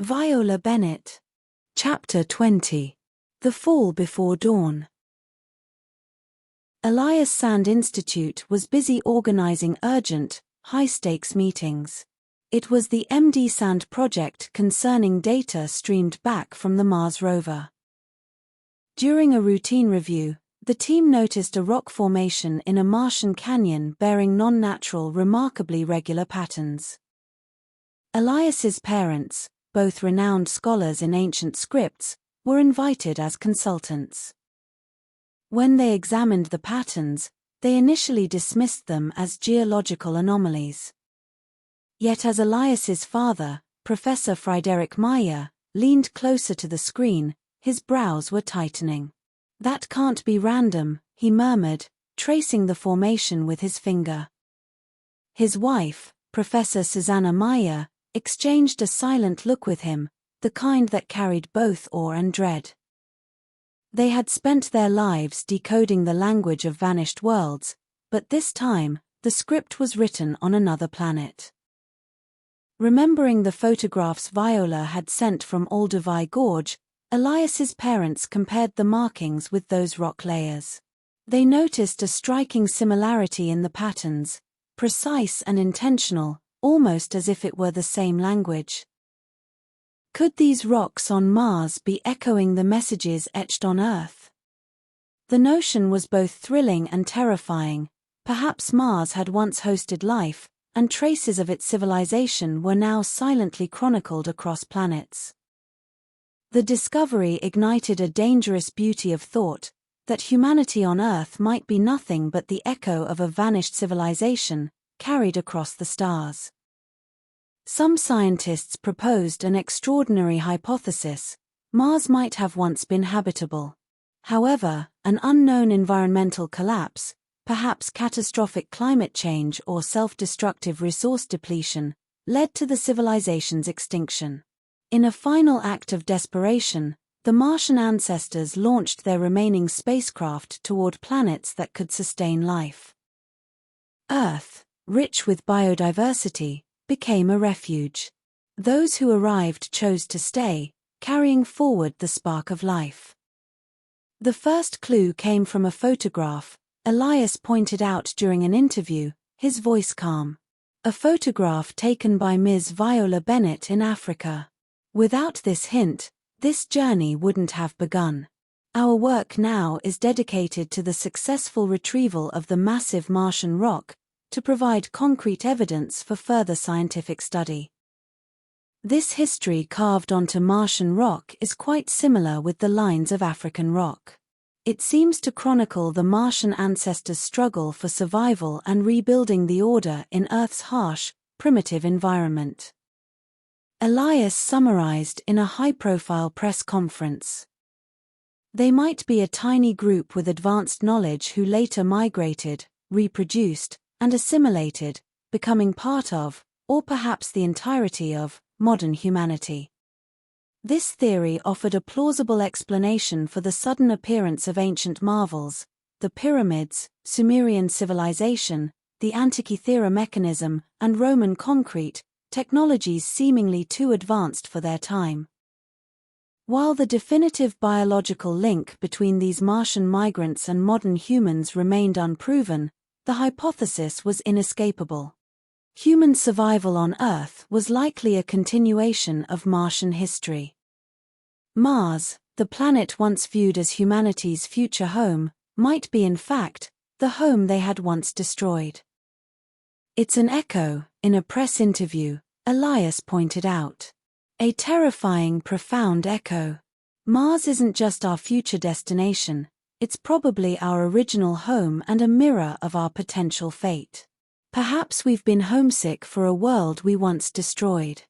Viola Bennet. Chapter 20. The Fall Before Dawn. Elias Sand Institute was busy organizing urgent, high-stakes meetings. It was the MD Sand project concerning data streamed back from the Mars rover. During a routine review, the team noticed a rock formation in a Martian canyon bearing non-natural, remarkably regular patterns. Elias's parents, both renowned scholars in ancient scripts, were invited as consultants. When they examined the patterns, they initially dismissed them as geological anomalies. Yet as Elias's father, Professor Friedrich Meyer, leaned closer to the screen, his brows were tightening. "That can't be random," he murmured, tracing the formation with his finger. His wife, Professor Susanna Meyer, exchanged a silent look with him, the kind that carried both awe and dread. They had spent their lives decoding the language of vanished worlds, but this time, the script was written on another planet. Remembering the photographs Viola had sent from Olduvai Gorge, Elias's parents compared the markings with those rock layers. They noticed a striking similarity in the patterns, precise and intentional, almost as if it were the same language. Could these rocks on Mars be echoing the messages etched on Earth? The notion was both thrilling and terrifying. Perhaps Mars had once hosted life, and traces of its civilization were now silently chronicled across planets. The discovery ignited a dangerous beauty of thought, that humanity on Earth might be nothing but the echo of a vanished civilization, carried across the stars. Some scientists proposed an extraordinary hypothesis: Mars might have once been habitable. However, an unknown environmental collapse, perhaps catastrophic climate change or self-destructive resource depletion, led to the civilization's extinction. In a final act of desperation, the Martian ancestors launched their remaining spacecraft toward planets that could sustain life. Earth, rich with biodiversity, became a refuge. Those who arrived chose to stay, carrying forward the spark of life. The first clue came from a photograph, Elias pointed out during an interview, his voice calm. A photograph taken by Ms. Viola Bennet in Africa. Without this hint, this journey wouldn't have begun. Our work now is dedicated to the successful retrieval of the massive Martian rock, to provide concrete evidence for further scientific study. This history carved onto Martian rock is quite similar with the lines of African rock. It seems to chronicle the Martian ancestors' struggle for survival and rebuilding the order in Earth's harsh, primitive environment. Elias summarized in a high-profile press conference. They might be a tiny group with advanced knowledge who later migrated, reproduced, and assimilated, becoming part of, or perhaps the entirety of, modern humanity. This theory offered a plausible explanation for the sudden appearance of ancient marvels, the pyramids, Sumerian civilization, the Antikythera mechanism, and Roman concrete, technologies seemingly too advanced for their time. While the definitive biological link between these Martian migrants and modern humans remained unproven, the hypothesis was inescapable. Human survival on Earth was likely a continuation of Martian history. Mars, the planet once viewed as humanity's future home, might be in fact, the home they had once destroyed. It's an echo, in a press interview, Elias pointed out. A terrifying, profound echo. Mars isn't just our future destination, it's probably our original home and a mirror of our potential fate. Perhaps we've been homesick for a world we once destroyed.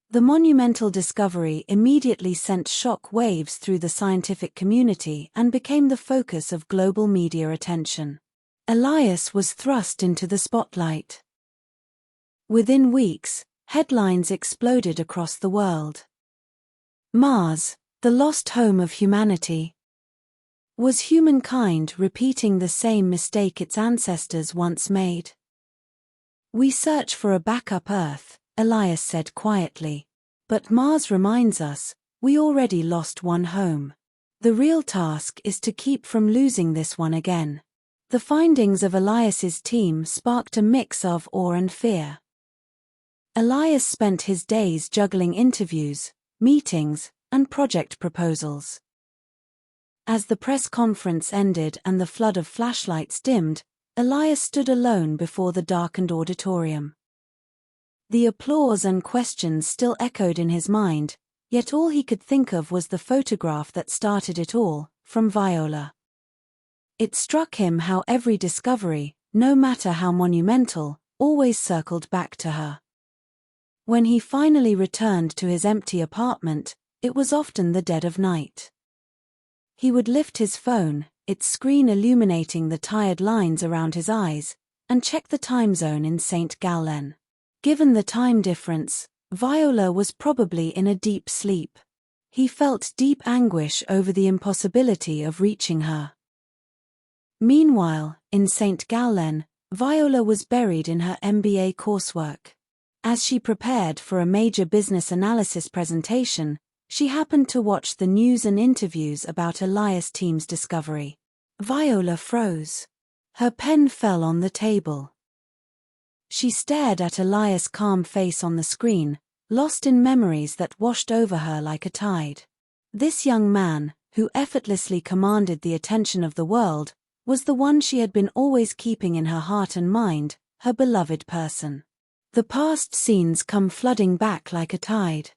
The monumental discovery immediately sent shock waves through the scientific community and became the focus of global media attention. Elias was thrust into the spotlight. Within weeks, headlines exploded across the world. Mars, the lost home of humanity. Was humankind repeating the same mistake its ancestors once made? "We search for a backup Earth," Elias said quietly. But Mars reminds us, we already lost one home. The real task is to keep from losing this one again. The findings of Elias's team sparked a mix of awe and fear. Elias spent his days juggling interviews, meetings, and project proposals. As the press conference ended and the flood of flashlights dimmed, Elias stood alone before the darkened auditorium. The applause and questions still echoed in his mind, yet all he could think of was the photograph that started it all, from Viola. It struck him how every discovery, no matter how monumental, always circled back to her. When he finally returned to his empty apartment, it was often the dead of night. He would lift his phone, its screen illuminating the tired lines around his eyes, and check the time zone in St. Gallen. Given the time difference, Viola was probably in a deep sleep. He felt deep anguish over the impossibility of reaching her. Meanwhile, in St. Gallen, Viola was buried in her MBA coursework. As she prepared for a major business analysis presentation, she happened to watch the news and interviews about Elias' team's discovery. Viola froze. Her pen fell on the table. She stared at Elias' calm face on the screen, lost in memories that washed over her like a tide. This young man, who effortlessly commanded the attention of the world, was the one she had been always keeping in her heart and mind, her beloved person. The past scenes come flooding back like a tide.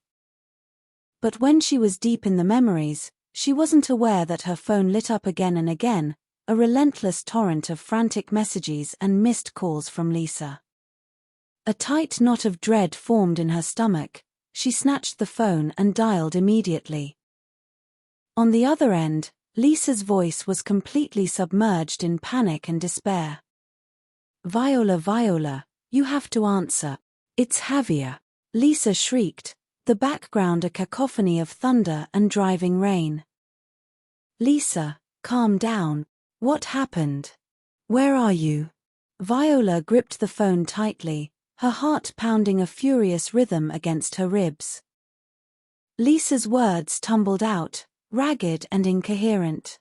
But when she was deep in the memories, she wasn't aware that her phone lit up again and again, a relentless torrent of frantic messages and missed calls from Lisa. A tight knot of dread formed in her stomach. She snatched the phone and dialed immediately. On the other end, Lisa's voice was completely submerged in panic and despair. "Viola, Viola, you have to answer. It's Javier," Lisa shrieked, the background a cacophony of thunder and driving rain. "Lisa, calm down. What happened? Where are you?" Viola gripped the phone tightly, her heart pounding a furious rhythm against her ribs. Lisa's words tumbled out, ragged and incoherent.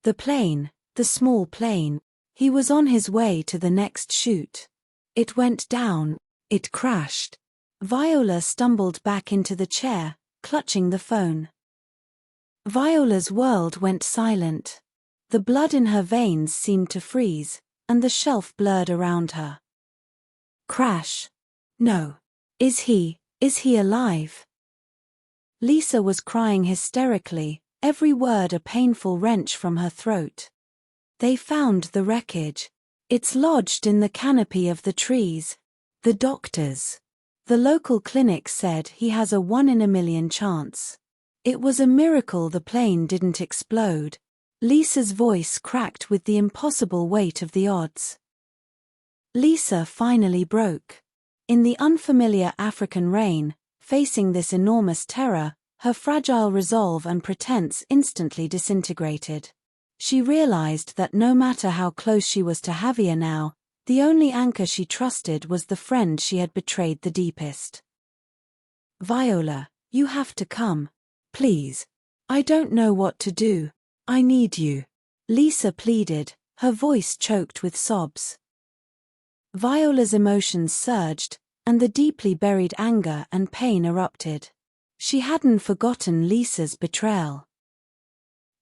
The plane, the small plane, he was on his way to the next shoot. It went down, it crashed. Viola stumbled back into the chair, clutching the phone. Viola's world went silent. The blood in her veins seemed to freeze, and the shelf blurred around her. Crash. No. Is he alive? Lisa was crying hysterically, every word a painful wrench from her throat. They found the wreckage. It's lodged in the canopy of the trees. The doctors. The local clinic said he has a 1 in a million chance. It was a miracle the plane didn't explode. Lisa's voice cracked with the impossible weight of the odds. Lisa finally broke. In the unfamiliar African rain, facing this enormous terror, her fragile resolve and pretense instantly disintegrated. She realized that no matter how close she was to Javier now, the only anchor she trusted was the friend she had betrayed the deepest. "Viola, you have to come. Please. I don't know what to do. I need you," Lisa pleaded, her voice choked with sobs. Viola's emotions surged, and the deeply buried anger and pain erupted. She hadn't forgotten Lisa's betrayal.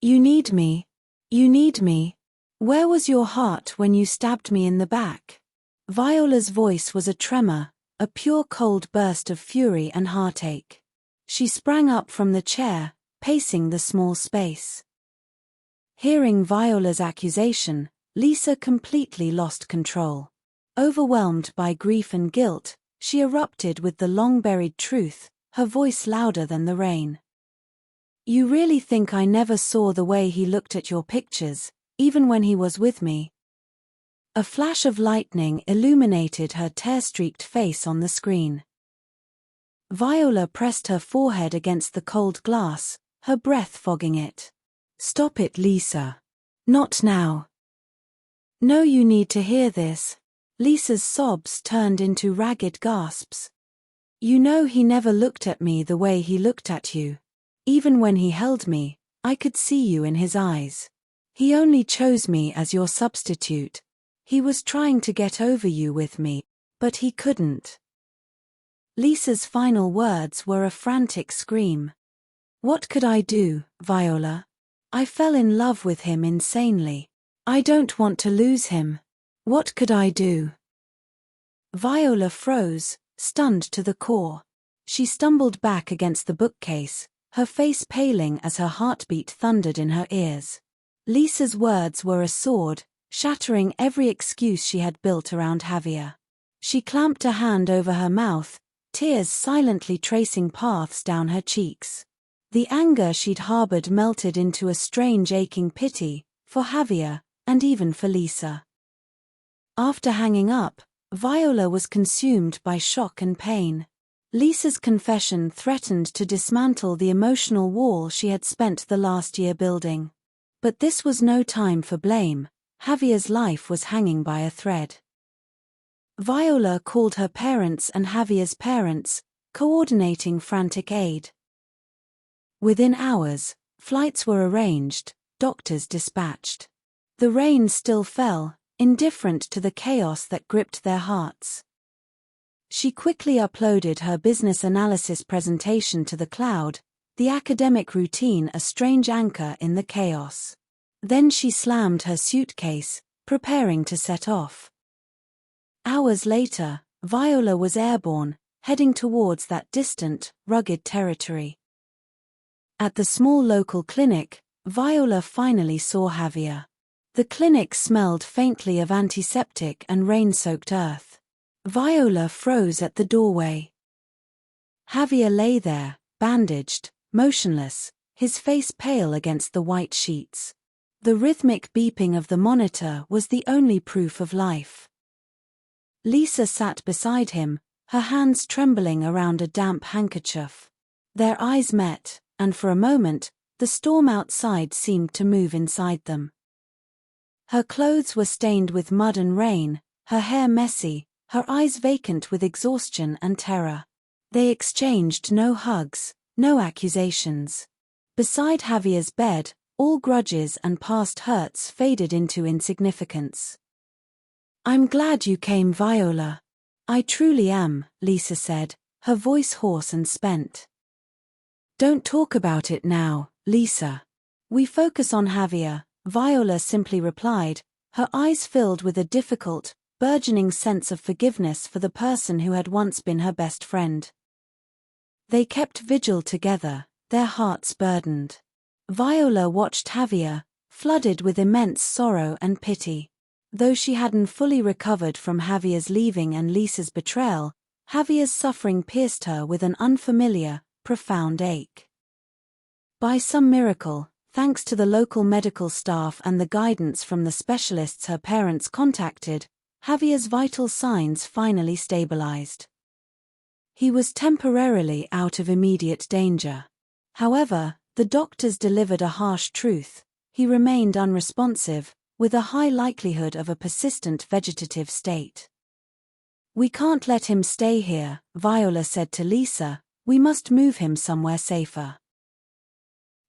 "You need me. You need me. Where was your heart when you stabbed me in the back?" Viola's voice was a tremor, a pure cold burst of fury and heartache. She sprang up from the chair, pacing the small space. Hearing Viola's accusation, Lisa completely lost control. Overwhelmed by grief and guilt, she erupted with the long-buried truth, her voice louder than the rain. "You really think I never saw the way he looked at your pictures, even when he was with me?" A flash of lightning illuminated her tear-streaked face on the screen. Viola pressed her forehead against the cold glass, her breath fogging it. "Stop it, Lisa. Not now." "No, you need to hear this." Lisa's sobs turned into ragged gasps. You know, he never looked at me the way he looked at you. Even when he held me, I could see you in his eyes. He only chose me as your substitute. He was trying to get over you with me, but he couldn't." Lisa's final words were a frantic scream. "What could I do, Viola? I fell in love with him insanely. I don't want to lose him. What could I do?" Viola froze, stunned to the core. She stumbled back against the bookcase, her face paling as her heartbeat thundered in her ears. Lisa's words were a sword, shattering every excuse she had built around Javier. She clamped a hand over her mouth, tears silently tracing paths down her cheeks. The anger she'd harbored melted into a strange aching pity, for Javier, and even for Lisa. After hanging up, Viola was consumed by shock and pain. Lisa's confession threatened to dismantle the emotional wall she had spent the last year building. But this was no time for blame. Javier's life was hanging by a thread. Viola called her parents and Javier's parents, coordinating frantic aid. Within hours, flights were arranged, doctors dispatched. The rain still fell, indifferent to the chaos that gripped their hearts. She quickly uploaded her business analysis presentation to the cloud, the academic routine a strange anchor in the chaos. Then she slammed her suitcase, preparing to set off. Hours later, Viola was airborne, heading towards that distant, rugged territory. At the small local clinic, Viola finally saw Javier. The clinic smelled faintly of antiseptic and rain-soaked earth. Viola froze at the doorway. Javier lay there, bandaged, motionless, his face pale against the white sheets. The rhythmic beeping of the monitor was the only proof of life. Lisa sat beside him, her hands trembling around a damp handkerchief. Their eyes met, and for a moment, the storm outside seemed to move inside them. Her clothes were stained with mud and rain, her hair messy, her eyes vacant with exhaustion and terror. They exchanged no hugs, no accusations. Beside Javier's bed, all grudges and past hurts faded into insignificance. "I'm glad you came, Viola. I truly am," Lisa said, her voice hoarse and spent. "Don't talk about it now, Lisa. We focus on Javier," Viola simply replied, her eyes filled with a difficult, burgeoning sense of forgiveness for the person who had once been her best friend. They kept vigil together, their hearts burdened. Viola watched Javier, flooded with immense sorrow and pity. Though she hadn't fully recovered from Javier's leaving and Lisa's betrayal, Javier's suffering pierced her with an unfamiliar, profound ache. By some miracle, thanks to the local medical staff and the guidance from the specialists her parents contacted, Javier's vital signs finally stabilized. He was temporarily out of immediate danger. However, the doctors delivered a harsh truth: he remained unresponsive, with a high likelihood of a persistent vegetative state. "We can't let him stay here," Viola said to Lisa, "we must move him somewhere safer."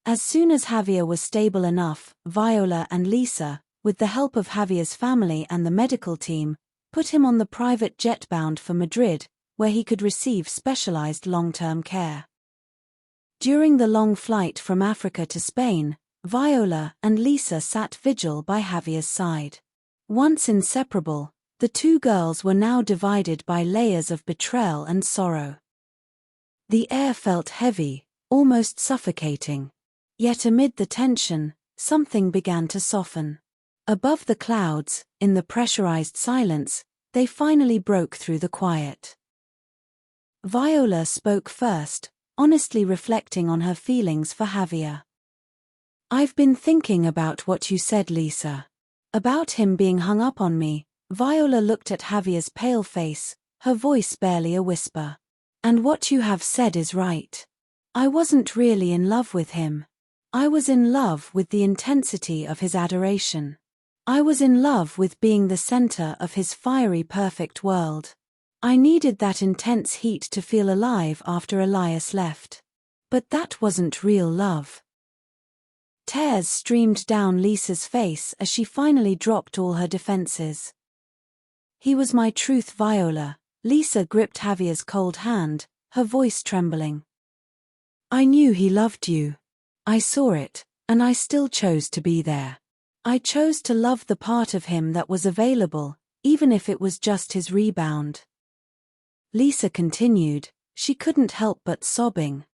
As soon as Javier was stable enough, Viola and Lisa, with the help of Javier's family and the medical team, put him on the private jet bound for Madrid, where he could receive specialized long-term care. During the long flight from Africa to Spain, Viola and Lisa sat vigil by Javier's side. Once inseparable, the two girls were now divided by layers of betrayal and sorrow. The air felt heavy, almost suffocating. Yet amid the tension, something began to soften. Above the clouds, in the pressurized silence, they finally broke through the quiet. Viola spoke first, honestly reflecting on her feelings for Javier. "I've been thinking about what you said, Lisa. About him being hung up on me." Viola looked at Javier's pale face, her voice barely a whisper. "And what you have said is right. I wasn't really in love with him. I was in love with the intensity of his adoration. I was in love with being the center of his fiery perfect world. I needed that intense heat to feel alive after Elias left. But that wasn't real love. Tears streamed down Lisa's face as she finally dropped all her defenses. He was my truth, Viola. Lisa gripped Javier's cold hand, her voice trembling. I knew he loved you. I saw it, and I still chose to be there. I chose to love the part of him that was available, even if it was just his rebound. Lisa continued, she couldn't help but sobbing.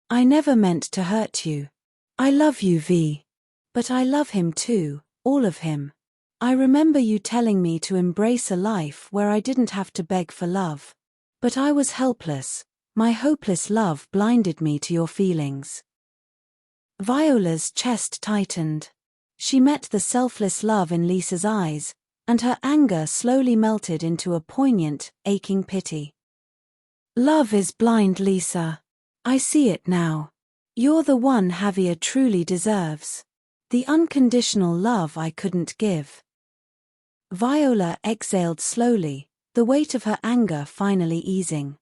I never meant to hurt you. I love you, V. But I love him too, all of him. I remember you telling me to embrace a life where I didn't have to beg for love. But I was helpless. My hopeless love blinded me to your feelings. Viola's chest tightened. She met the selfless love in Lisa's eyes, and her anger slowly melted into a poignant, aching pity. Love is blind, Lisa. I see it now. You're the one Javier truly deserves. The unconditional love I couldn't give. Viola exhaled slowly, the weight of her anger finally easing.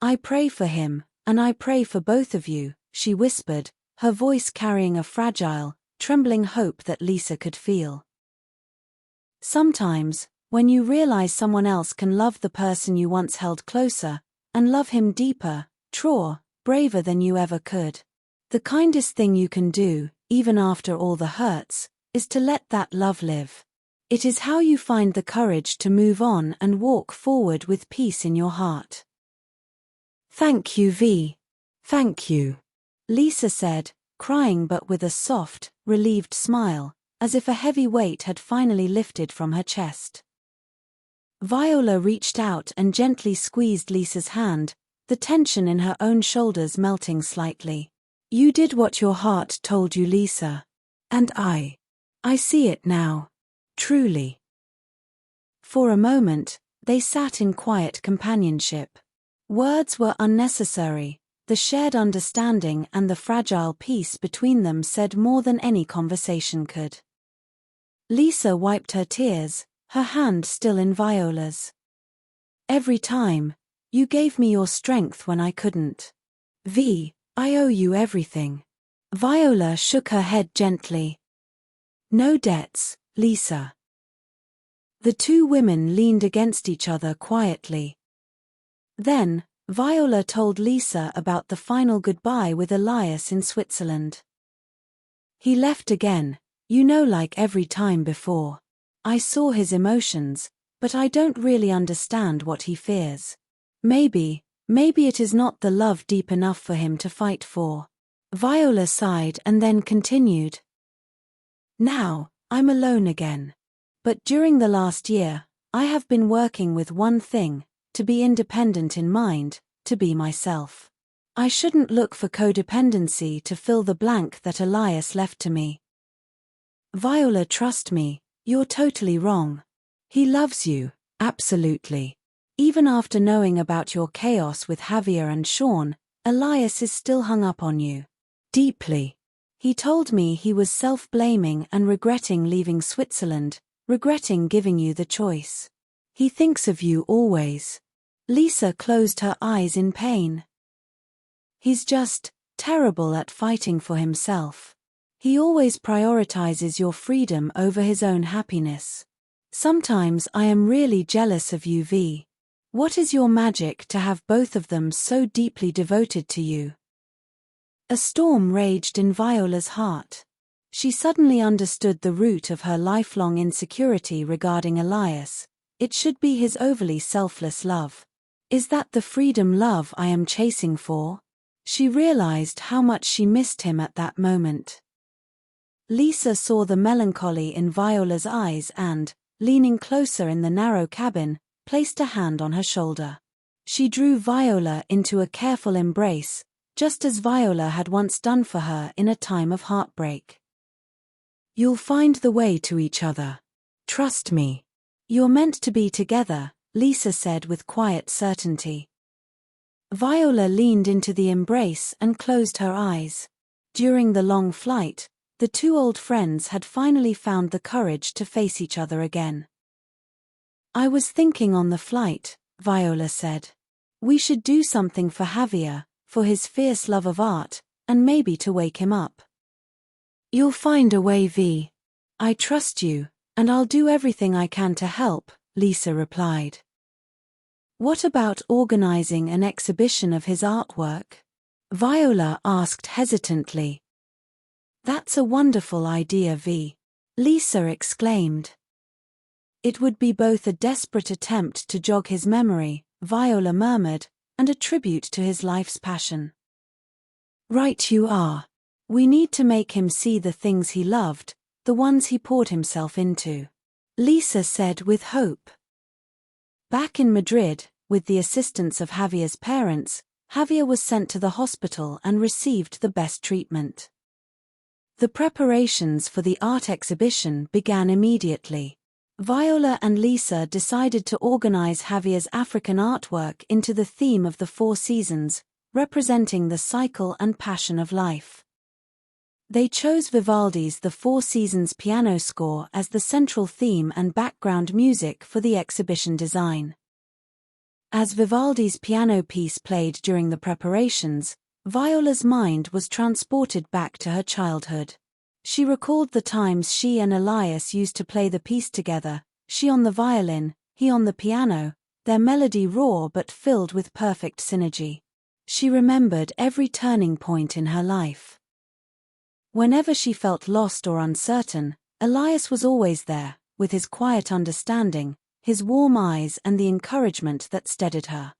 I pray for him, and I pray for both of you, she whispered, her voice carrying a fragile, trembling hope that Lisa could feel. Sometimes, when you realize someone else can love the person you once held closer, and love him deeper, truer, braver than you ever could, the kindest thing you can do, even after all the hurts, is to let that love live. It is how you find the courage to move on and walk forward with peace in your heart. Thank you, V. Thank you, Lisa said, crying but with a soft, relieved smile, as if a heavy weight had finally lifted from her chest. Viola reached out and gently squeezed Lisa's hand, the tension in her own shoulders melting slightly. You did what your heart told you, Lisa. And I see it now. Truly. For a moment, they sat in quiet companionship. Words were unnecessary. The shared understanding and the fragile peace between them said more than any conversation could. Lisa wiped her tears, her hand still in Viola's. Every time, you gave me your strength when I couldn't. V, I owe you everything. Viola shook her head gently. No debts, Lisa. The two women leaned against each other quietly. Then, Viola told Lisa about the final goodbye with Elias in Switzerland. He left again, like every time before. I saw his emotions, but I don't really understand what he fears. Maybe it is not the love deep enough for him to fight for. Viola sighed and then continued. Now, I'm alone again. But during the last year, I have been working with one thing, to be independent in mind, to be myself. I shouldn't look for codependency to fill the blank that Elias left to me. Viola, trust me, you're totally wrong. He loves you, absolutely. Even after knowing about your chaos with Javier and Sean, Elias is still hung up on you. Deeply. He told me he was self-blaming and regretting leaving Switzerland, regretting giving you the choice. He thinks of you always. Lisa closed her eyes in pain. He's just terrible at fighting for himself. He always prioritizes your freedom over his own happiness. Sometimes I am really jealous of you, V. What is your magic to have both of them so deeply devoted to you? A storm raged in Viola's heart. She suddenly understood the root of her lifelong insecurity regarding Elias. It should be his overly selfless love. Is that the freedom love I am chasing for? She realized how much she missed him at that moment. Lisa saw the melancholy in Viola's eyes and, leaning closer in the narrow cabin, placed a hand on her shoulder. She drew Viola into a careful embrace, just as Viola had once done for her in a time of heartbreak. You'll find the way to each other. Trust me. You're meant to be together, Lisa said with quiet certainty. Viola leaned into the embrace and closed her eyes. During the long flight, the two old friends had finally found the courage to face each other again. I was thinking on the flight, Viola said. We should do something for Javier, for his fierce love of art, and maybe to wake him up. You'll find a way, Vi. I trust you, and I'll do everything I can to help, Lisa replied. What about organizing an exhibition of his artwork? Viola asked hesitantly. That's a wonderful idea, Vi. Lisa exclaimed. It would be both a desperate attempt to jog his memory, Viola murmured, and a tribute to his life's passion. Right you are. We need to make him see the things he loved, the ones he poured himself into. Lisa said with hope. Back in Madrid, with the assistance of Javier's parents, Javier was sent to the hospital and received the best treatment. The preparations for the art exhibition began immediately. Viola and Lisa decided to organize Javier's African artwork into the theme of the 4 seasons, representing the cycle and passion of life. They chose Vivaldi's The 4 Seasons piano score as the central theme and background music for the exhibition design. As Vivaldi's piano piece played during the preparations, Viola's mind was transported back to her childhood. She recalled the times she and Elias used to play the piece together, she on the violin, he on the piano, their melody raw but filled with perfect synergy. She remembered every turning point in her life. Whenever she felt lost or uncertain, Elias was always there, with his quiet understanding, his warm eyes and the encouragement that steadied her.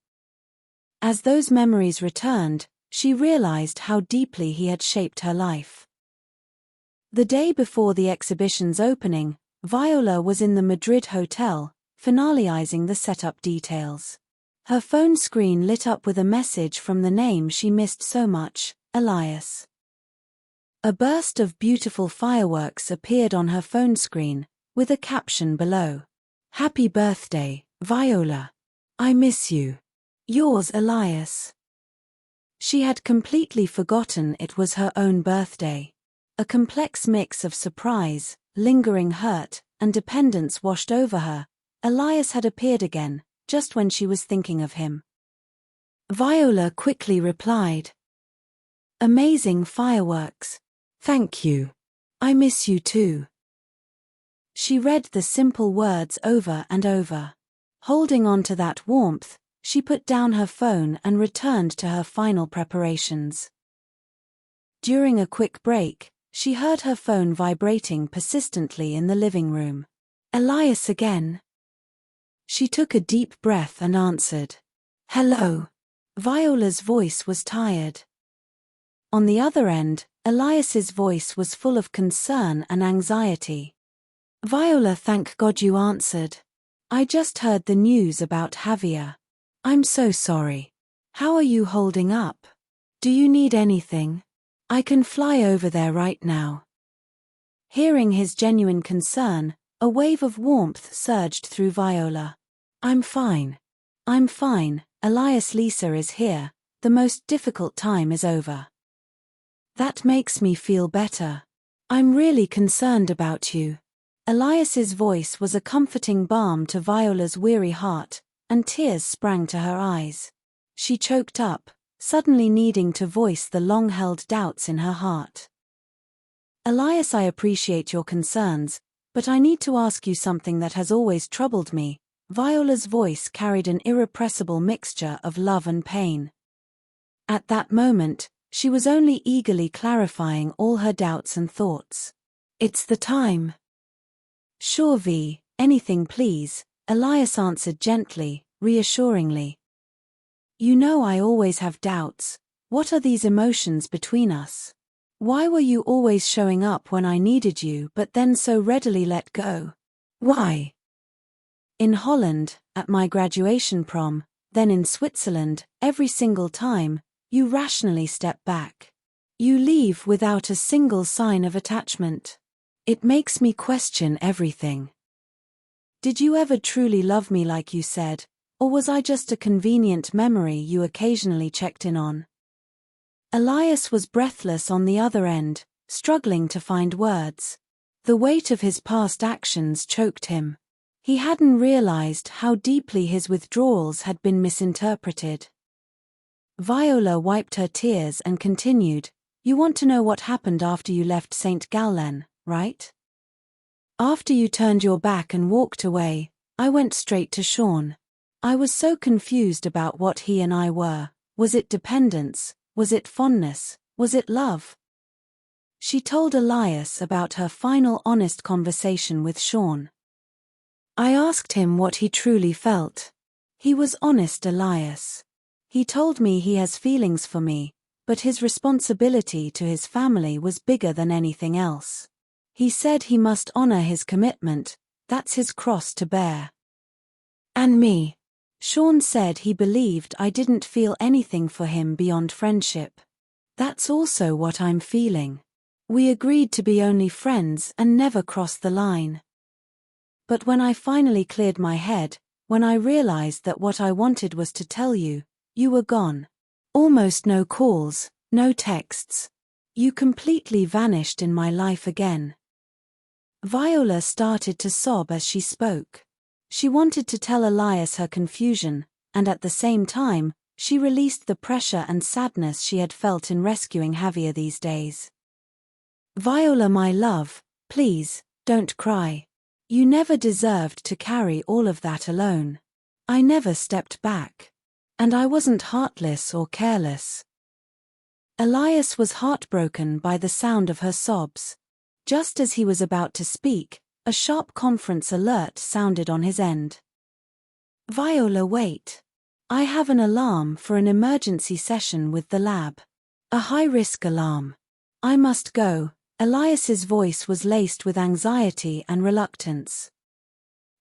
As those memories returned, she realized how deeply he had shaped her life. The day before the exhibition's opening, Viola was in the Madrid hotel, finalizing the setup details. Her phone screen lit up with a message from the name she missed so much, Elias. A burst of beautiful fireworks appeared on her phone screen, with a caption below. Happy birthday, Viola. I miss you. Yours, Elias. She had completely forgotten it was her own birthday. A complex mix of surprise, lingering hurt, and dependence washed over her. Elias had appeared again, just when she was thinking of him. Viola quickly replied. Amazing fireworks. Thank you. I miss you too. She read the simple words over and over. Holding on to that warmth, she put down her phone and returned to her final preparations. During a quick break, she heard her phone vibrating persistently in the living room. Elias again. She took a deep breath and answered. Hello. Viola's voice was tired. On the other end, Elias's voice was full of concern and anxiety. Viola, thank God you answered. I just heard the news about Javier. I'm so sorry. How are you holding up? Do you need anything? I can fly over there right now. Hearing his genuine concern, a wave of warmth surged through Viola. I'm fine. I'm fine, Elias. Lisa is here. The most difficult time is over. That makes me feel better. I'm really concerned about you. Elias's voice was a comforting balm to Viola's weary heart, and tears sprang to her eyes. She choked up, suddenly needing to voice the long-held doubts in her heart. Elias, I appreciate your concerns, but I need to ask you something that has always troubled me. Viola's voice carried an irrepressible mixture of love and pain. At that moment, she was only eagerly clarifying all her doubts and thoughts. It's the time. Sure, Vi, anything please, Elias answered gently, reassuringly. You know I always have doubts. What are these emotions between us? Why were you always showing up when I needed you but then so readily let go? Why? In Holland, at my graduation prom, then in Switzerland, every single time, you rationally step back. You leave without a single sign of attachment. It makes me question everything. Did you ever truly love me like you said, or was I just a convenient memory you occasionally checked in on? Elias was breathless on the other end, struggling to find words. The weight of his past actions choked him. He hadn't realized how deeply his withdrawals had been misinterpreted. Viola wiped her tears and continued, "You want to know what happened after you left St. Gallen, right? After you turned your back and walked away, I went straight to Sean. I was so confused about what he and I were. Was it dependence? Was it fondness? Was it love?" She told Elias about her final honest conversation with Sean. "I asked him what he truly felt. He was honest, Elias. He told me he has feelings for me, but his responsibility to his family was bigger than anything else. He said he must honor his commitment, that's his cross to bear. And me. Sean said he believed I didn't feel anything for him beyond friendship. That's also what I'm feeling. We agreed to be only friends and never cross the line. But when I finally cleared my head, when I realized that what I wanted was to tell you, you were gone. Almost no calls, no texts. You completely vanished in my life again." Viola started to sob as she spoke. She wanted to tell Elias her confusion, and at the same time, she released the pressure and sadness she had felt in rescuing Javier these days. "Viola, my love, please, don't cry. You never deserved to carry all of that alone. I never stepped back. And I wasn't heartless or careless." Elias was heartbroken by the sound of her sobs. Just as he was about to speak, a sharp conference alert sounded on his end. "Viola, wait. I have an alarm for an emergency session with the lab. A high-risk alarm. I must go." Elias's voice was laced with anxiety and reluctance.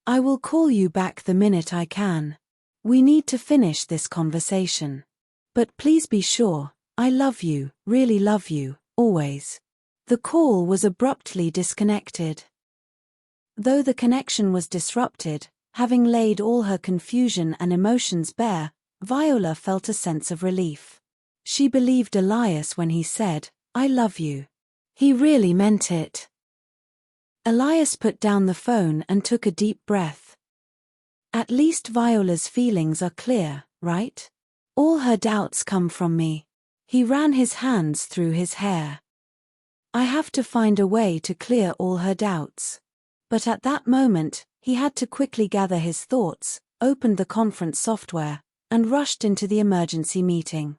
"I will call you back the minute I can. We need to finish this conversation. But please be sure, I love you, really love you, always." The call was abruptly disconnected. Though the connection was disrupted, having laid all her confusion and emotions bare, Viola felt a sense of relief. She believed Elias when he said, "I love you." He really meant it. Elias put down the phone and took a deep breath. "At least Viola's feelings are clear, right? All her doubts come from me." He ran his hands through his hair. "I have to find a way to clear all her doubts." But at that moment, he had to quickly gather his thoughts, opened the conference software, and rushed into the emergency meeting.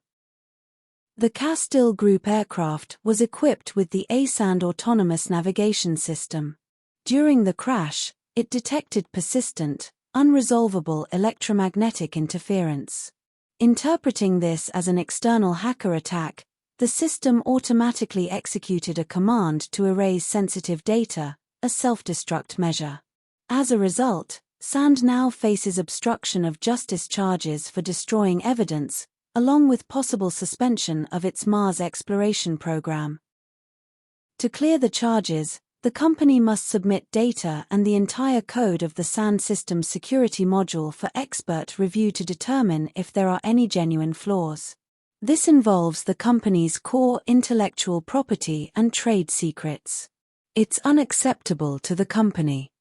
The Castile Group aircraft was equipped with the ASAND autonomous navigation system. During the crash, it detected persistent, unresolvable electromagnetic interference. Interpreting this as an external hacker attack, the system automatically executed a command to erase sensitive data, a self-destruct measure. As a result, SAND now faces obstruction of justice charges for destroying evidence, along with possible suspension of its Mars exploration program. To clear the charges, the company must submit data and the entire code of the SAND system's security module for expert review to determine if there are any genuine flaws. This involves the company's core intellectual property and trade secrets. It's unacceptable to the company.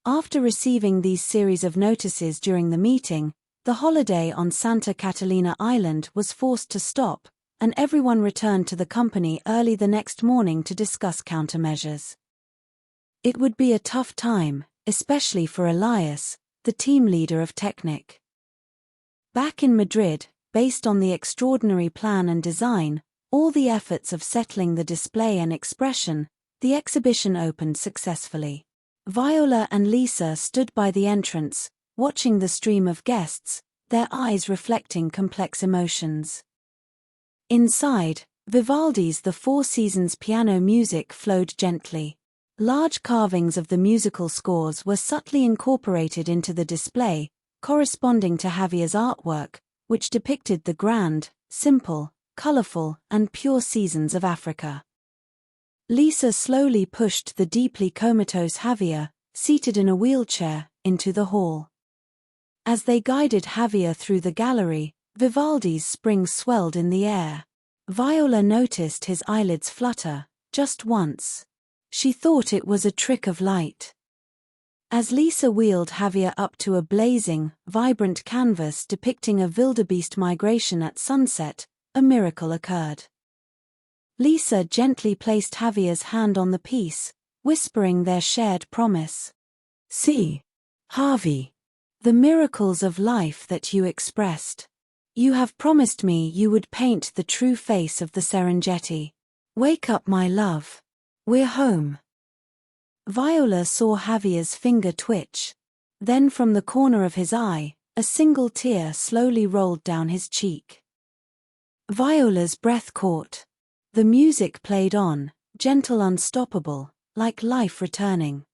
After receiving these series of notices during the meeting, the holiday on Santa Catalina Island was forced to stop, and everyone returned to the company early the next morning to discuss countermeasures. It would be a tough time, especially for Elias, the team leader of Technic. Back in Madrid, based on the extraordinary plan and design, all the efforts of settling the display and expression, the exhibition opened successfully. Viola and Lisa stood by the entrance, watching the stream of guests, their eyes reflecting complex emotions. Inside, Vivaldi's The Four Seasons piano music flowed gently. Large carvings of the musical scores were subtly incorporated into the display, corresponding to Javier's artwork, which depicted the grand, simple, colorful, and pure seasons of Africa. Lisa slowly pushed the deeply comatose Javier, seated in a wheelchair, into the hall. As they guided Javier through the gallery, Vivaldi's springs swelled in the air. Viola noticed his eyelids flutter, just once. She thought it was a trick of light. As Lisa wheeled Javier up to a blazing, vibrant canvas depicting a wildebeest migration at sunset, a miracle occurred. Lisa gently placed Javier's hand on the piece, whispering their shared promise. "See, Javi, the miracles of life that you expressed. You have promised me you would paint the true face of the Serengeti. Wake up, my love. We're home." Viola saw Javier's finger twitch. Then from the corner of his eye, a single tear slowly rolled down his cheek. Viola's breath caught. The music played on, gentle, unstoppable, like life returning.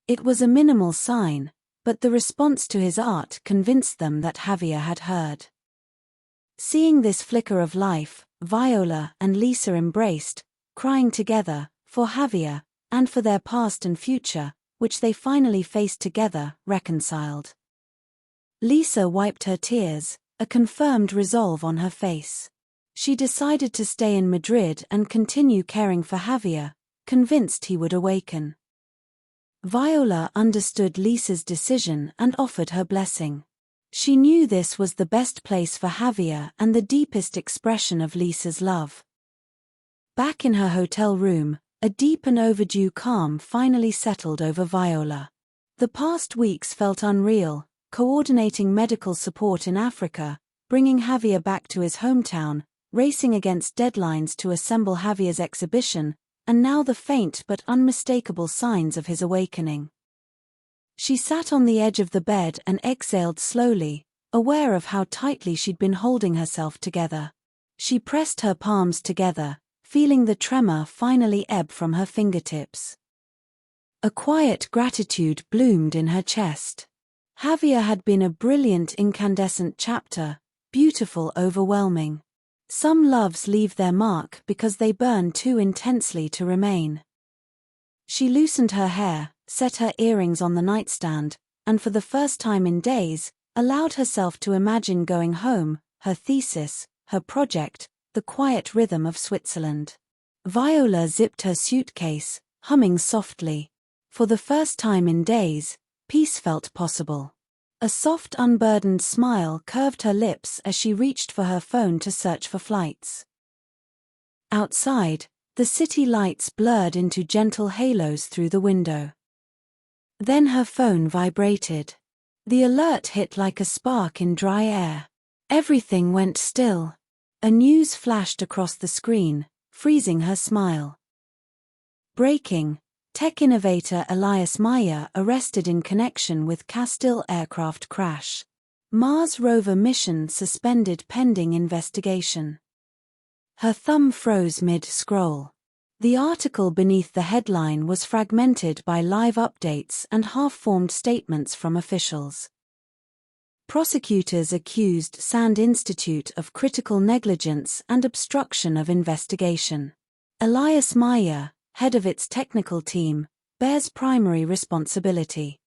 It was a minimal sign, but the response to his art convinced them that Javier had heard. Seeing this flicker of life, Viola and Lisa embraced, crying together, for Javier, and for their past and future, which they finally faced together, reconciled. Lisa wiped her tears, a confirmed resolve on her face. She decided to stay in Madrid and continue caring for Javier, convinced he would awaken. Viola understood Lisa's decision and offered her blessing. She knew this was the best place for Javier and the deepest expression of Lisa's love. Back in her hotel room, a deep and overdue calm finally settled over Viola. The past weeks felt unreal, coordinating medical support in Africa, bringing Javier back to his hometown, racing against deadlines to assemble Javier's exhibition, and now the faint but unmistakable signs of his awakening. She sat on the edge of the bed and exhaled slowly, aware of how tightly she'd been holding herself together. She pressed her palms together, feeling the tremor finally ebb from her fingertips. A quiet gratitude bloomed in her chest. Javier had been a brilliant incandescent chapter, beautiful, overwhelming. Some loves leave their mark because they burn too intensely to remain. She loosened her hair, set her earrings on the nightstand, and for the first time in days, allowed herself to imagine going home, her thesis, her project, the quiet rhythm of Switzerland. Viola zipped her suitcase, humming softly. For the first time in days, peace felt possible. A soft, unburdened smile curved her lips as she reached for her phone to search for flights. Outside, the city lights blurred into gentle halos through the window. Then her phone vibrated. The alert hit like a spark in dry air. Everything went still. A news flashed across the screen, freezing her smile. Breaking: tech innovator Elias arrested in connection with Castile aircraft crash. Mars rover mission suspended pending investigation. Her thumb froze mid-scroll. The article beneath the headline was fragmented by live updates and half-formed statements from officials. Prosecutors accused Sand Institute of critical negligence and obstruction of investigation. Elias, head of its technical team, bears primary responsibility.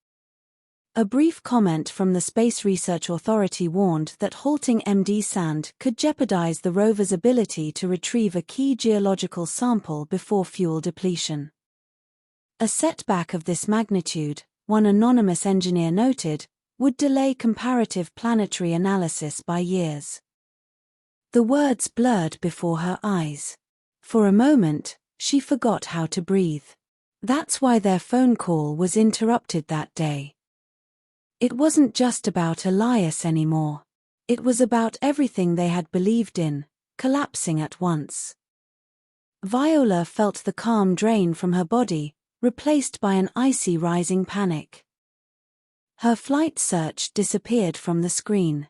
A brief comment from the Space Research Authority warned that halting MD Sand could jeopardize the rover's ability to retrieve a key geological sample before fuel depletion. A setback of this magnitude, one anonymous engineer noted, would delay comparative planetary analysis by years. The words blurred before her eyes. For a moment, she forgot how to breathe. That's why their phone call was interrupted that day. It wasn't just about Elias anymore. It was about everything they had believed in, collapsing at once. Viola felt the calm drain from her body, replaced by an icy rising panic. Her flight search disappeared from the screen.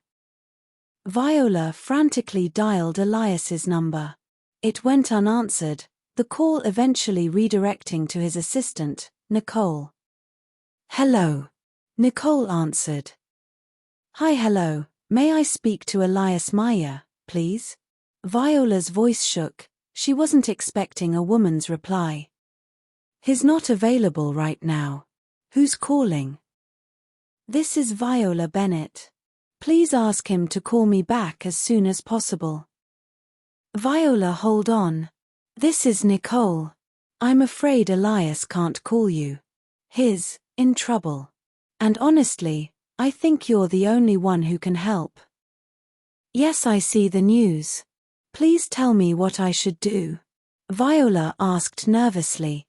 Viola frantically dialed Elias's number. It went unanswered, the call eventually redirecting to his assistant, Nicole. "Hello." Nicole answered. "Hi, hello, may I speak to Elias, please?" Viola's voice shook. She wasn't expecting a woman's reply. "He's not available right now. Who's calling?" "This is Viola Bennet. Please ask him to call me back as soon as possible." "Viola, hold on. This is Nicole. I'm afraid Elias can't call you. His In trouble. And honestly, I think you're the only one who can help. Yes, I see the news. Please tell me what I should do. Viola asked nervously.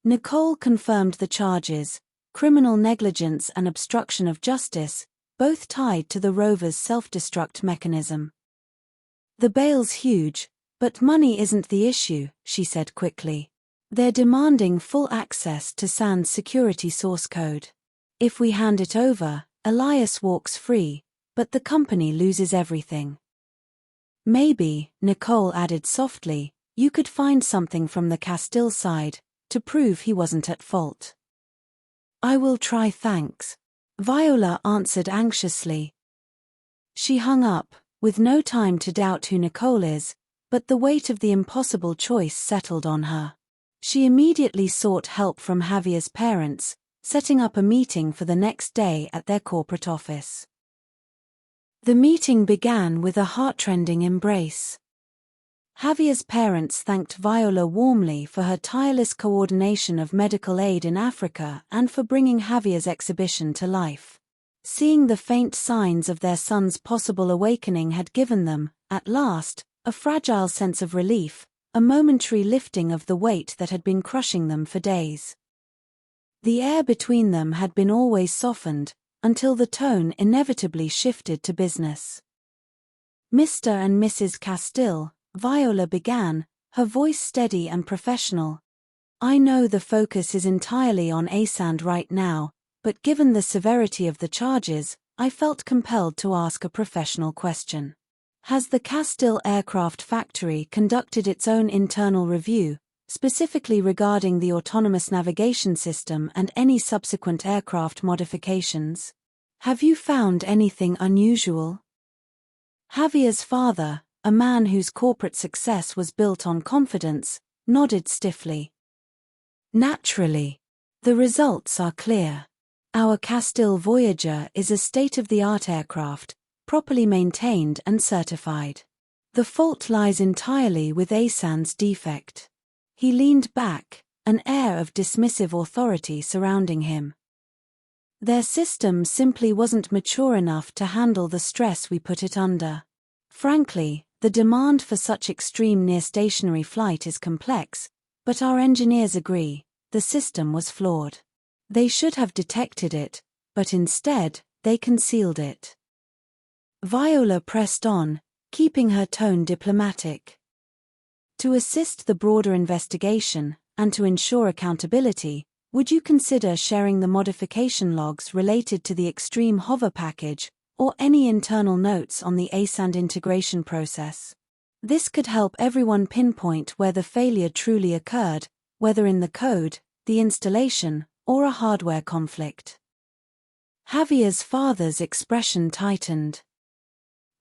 Nicole confirmed the charges, criminal negligence and obstruction of justice, both tied to the rover's self-destruct mechanism. The bail's huge, but money isn't the issue, she said quickly. They're demanding full access to SAND's security source code. If we hand it over, Elias walks free, but the company loses everything. Maybe, Nicole added softly, you could find something from the Castile side, to prove he wasn't at fault. I will try, thanks. Viola answered anxiously. She hung up, with no time to doubt who Nicole is, but the weight of the impossible choice settled on her. She immediately sought help from Javier's parents, setting up a meeting for the next day at their corporate office. The meeting began with a heart-rending embrace. Javier's parents thanked Viola warmly for her tireless coordination of medical aid in Africa and for bringing Javier's exhibition to life. Seeing the faint signs of their son's possible awakening had given them, at last, a fragile sense of relief, a momentary lifting of the weight that had been crushing them for days. The air between them had been always softened, until the tone inevitably shifted to business. Mr. and Mrs. Castile, Viola began, her voice steady and professional. I know the focus is entirely on ASAND right now, but given the severity of the charges, I felt compelled to ask a professional question. Has the Castile Aircraft Factory conducted its own internal review, specifically regarding the autonomous navigation system and any subsequent aircraft modifications? Have you found anything unusual? Javier's father, a man whose corporate success was built on confidence, nodded stiffly. Naturally. The results are clear. Our Castile Voyager is a state-of-the-art aircraft, properly maintained and certified. The fault lies entirely with ASAND's defect. He leaned back, an air of dismissive authority surrounding him. Their system simply wasn't mature enough to handle the stress we put it under. Frankly, the demand for such extreme near-stationary flight is complex, but our engineers agree, the system was flawed. They should have detected it, but instead, they concealed it. Viola pressed on, keeping her tone diplomatic. To assist the broader investigation, and to ensure accountability, would you consider sharing the modification logs related to the extreme hover package, or any internal notes on the ASAND integration process? This could help everyone pinpoint where the failure truly occurred, whether in the code, the installation, or a hardware conflict. Javier's father's expression tightened.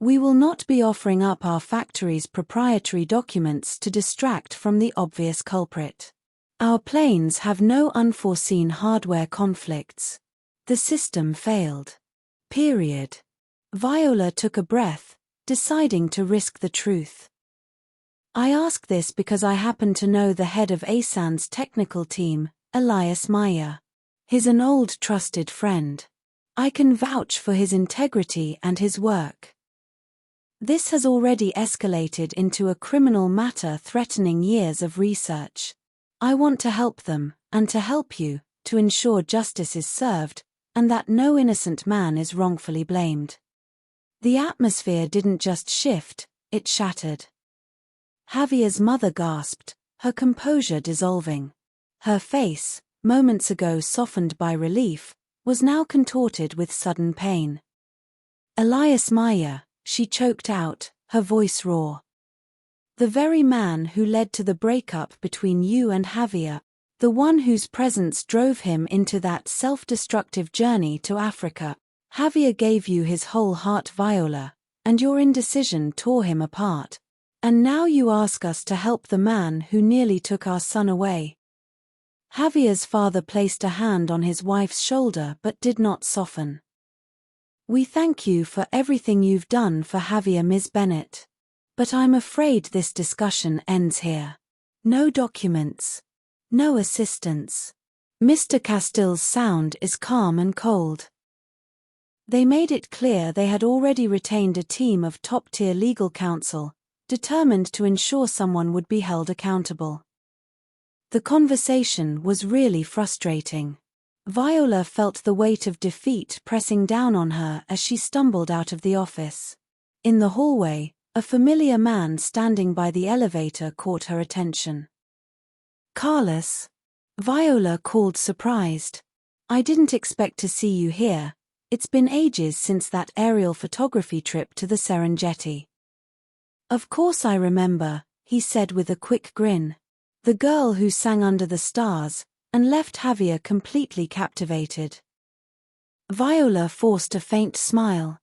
We will not be offering up our factory's proprietary documents to distract from the obvious culprit. Our planes have no unforeseen hardware conflicts. The system failed. Period. Viola took a breath, deciding to risk the truth. I ask this because I happen to know the head of ASAND's technical team, Elias Maya. He's an old trusted friend. I can vouch for his integrity and his work. This has already escalated into a criminal matter threatening years of research. I want to help them, and to help you, to ensure justice is served, and that no innocent man is wrongfully blamed. The atmosphere didn't just shift, it shattered. Javier's mother gasped, her composure dissolving. Her face, moments ago softened by relief, was now contorted with sudden pain. Elias Maya, she choked out, her voice raw. The very man who led to the breakup between you and Javier, the one whose presence drove him into that self-destructive journey to Africa. Javier gave you his whole heart, Viola, and your indecision tore him apart. And now you ask us to help the man who nearly took our son away. Javier's father placed a hand on his wife's shoulder but did not soften. We thank you for everything you've done for Javier, Ms. Bennet. But I'm afraid this discussion ends here. No documents. No assistance. Mr. Castille's sound is calm and cold. They made it clear they had already retained a team of top-tier legal counsel, determined to ensure someone would be held accountable. The conversation was really frustrating. Viola felt the weight of defeat pressing down on her as she stumbled out of the office. In the hallway, a familiar man standing by the elevator caught her attention. "Carlos," Viola called, surprised. "I didn't expect to see you here. It's been ages since that aerial photography trip to the Serengeti." "Of course I remember," he said with a quick grin. "The girl who sang under the stars, and left Javier completely captivated." Viola forced a faint smile.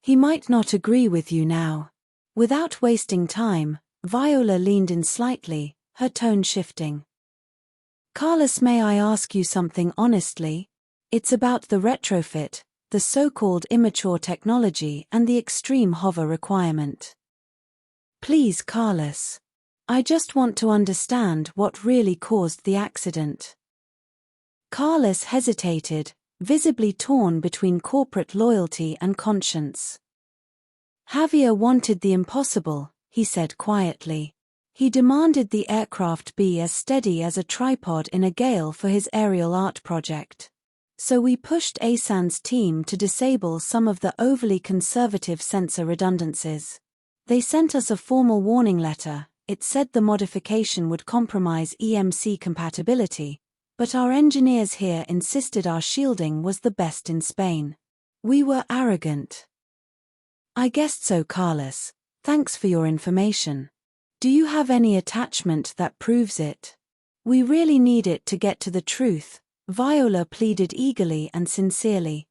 "He might not agree with you now." Without wasting time, Viola leaned in slightly, her tone shifting. "Carlos, may I ask you something honestly? It's about the retrofit, the so-called immature technology and the extreme hover requirement." "Please, Carlos. I just want to understand what really caused the accident." Carlos hesitated, visibly torn between corporate loyalty and conscience. "Javier wanted the impossible," he said quietly. "He demanded the aircraft be as steady as a tripod in a gale for his aerial art project. So we pushed Asan's team to disable some of the overly conservative sensor redundancies. They sent us a formal warning letter. It said the modification would compromise EMC compatibility, but our engineers here insisted our shielding was the best in Spain. We were arrogant." "I guessed so, Carlos. Thanks for your information. Do you have any attachment that proves it? We really need it to get to the truth," Viola pleaded eagerly and sincerely.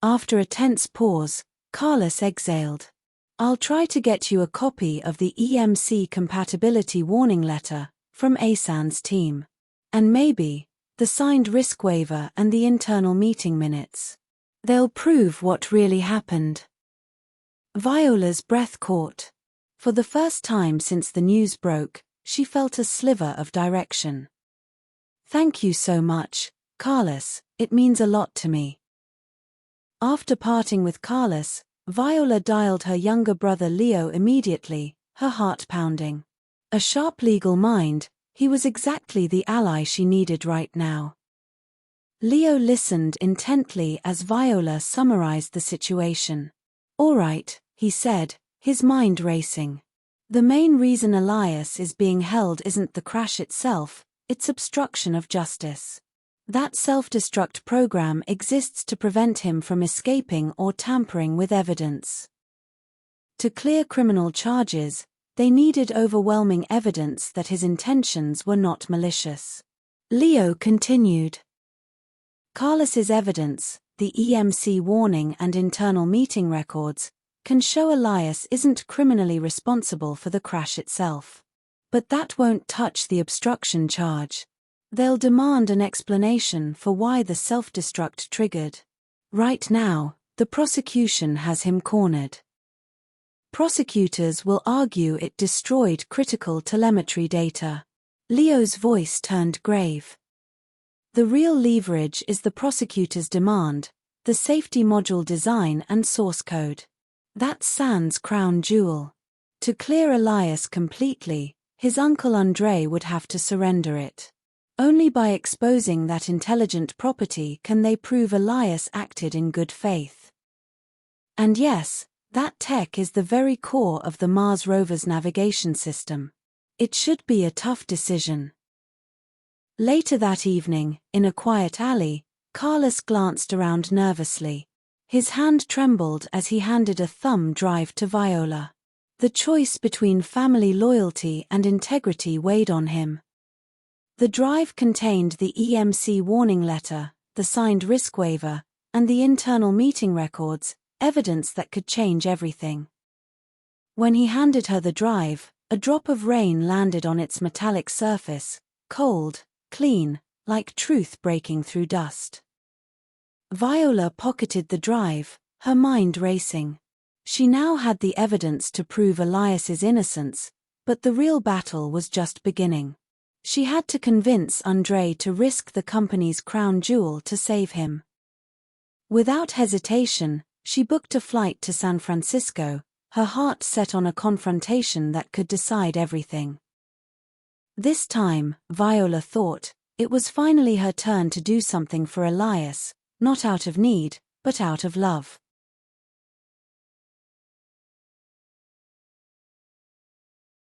After a tense pause, Carlos exhaled. "I'll try to get you a copy of the EMC compatibility warning letter from Asan's team. And maybe the signed risk waiver and the internal meeting minutes. They'll prove what really happened." Viola's breath caught. For the first time since the news broke, she felt a sliver of direction. "Thank you so much, Carlos, it means a lot to me." After parting with Carlos, Viola dialed her younger brother Leo immediately, her heart pounding. A sharp legal mind, he was exactly the ally she needed right now. Leo listened intently as Viola summarized the situation. "All right," he said, his mind racing. "The main reason Elias is being held isn't the crash itself, it's obstruction of justice. That self-destruct program exists to prevent him from escaping or tampering with evidence. To clear criminal charges, they needed overwhelming evidence that his intentions were not malicious." Leo continued. "Carlos's evidence, the EMC warning and internal meeting records, can show Elias isn't criminally responsible for the crash itself. But that won't touch the obstruction charge. They'll demand an explanation for why the self-destruct triggered. Right now, the prosecution has him cornered. Prosecutors will argue it destroyed critical telemetry data." Leo's voice turned grave. "The real leverage is the prosecutor's demand, the safety module design and source code. That's Sand's crown jewel. To clear Elias completely, his uncle André would have to surrender it. Only by exposing that intelligent property can they prove Elias acted in good faith. And yes, that tech is the very core of the Mars rover's navigation system. It should be a tough decision." Later that evening, in a quiet alley, Carlos glanced around nervously. His hand trembled as he handed a thumb drive to Viola. The choice between family loyalty and integrity weighed on him. The drive contained the EMC warning letter, the signed risk waiver, and the internal meeting records, evidence that could change everything. When he handed her the drive, a drop of rain landed on its metallic surface, cold, clean, like truth breaking through dust. Viola pocketed the drive, her mind racing. She now had the evidence to prove Elias's innocence, but the real battle was just beginning. She had to convince André to risk the company's crown jewel to save him. Without hesitation, she booked a flight to San Francisco, her heart set on a confrontation that could decide everything. This time, Viola thought, it was finally her turn to do something for Elias, not out of need, but out of love.